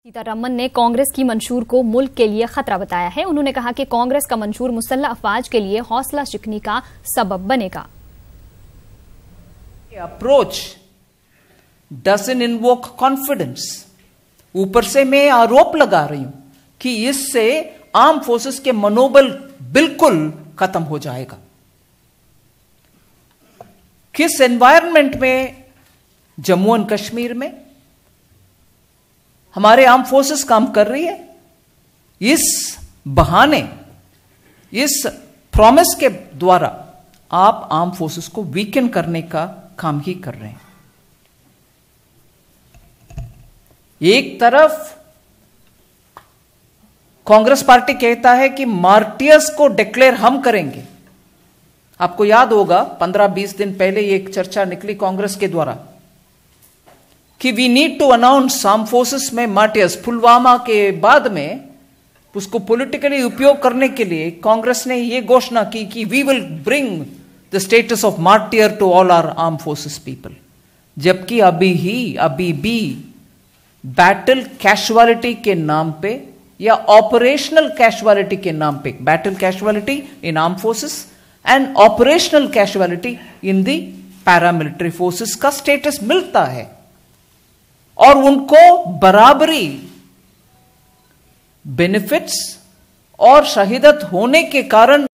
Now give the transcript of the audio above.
सीतारमण ने कांग्रेस की मंशूर को मुल्क के लिए खतरा बताया है। उन्होंने कहा कि कांग्रेस का मंशूर मुसल्लह अफवाज के लिए हौसला शिकनी का सबब बनेगा। Approach doesn't invoke confidence. ऊपर से मैं आरोप लगा रही हूं कि इससे आर्म फोर्सेस के मनोबल बिल्कुल खत्म हो जाएगा। किस एनवायरनमेंट में जम्मू एंड कश्मीर में हमारे आर्म फोर्सेस काम कर रही है, इस बहाने, इस प्रॉमिस के द्वारा आप आर्म फोर्सेस को वीकन करने का काम ही कर रहे हैं। एक तरफ कांग्रेस पार्टी कहता है कि मार्टियर्स को डिक्लेयर हम करेंगे। आपको याद होगा 15-20 दिन पहले एक चर्चा निकली कांग्रेस के द्वारा कि we need to announce arm forces में मार्टियर्स। पुलवामा के बाद में उसको पॉलिटिकली उपयोग करने के लिए कांग्रेस ने यह घोषणा की कि we will bring the status of martyr to all our arm forces people. जबकि अभी भी बैटल कैजुअलिटी के नाम पे या ऑपरेशनल कैजुअलिटी के नाम पे, battle casualty in arm forces and operational casualty in the paramilitary forces का स्टेटस मिलता है और उनको बराबरी बेनिफिट्स और शहीदत होने के कारण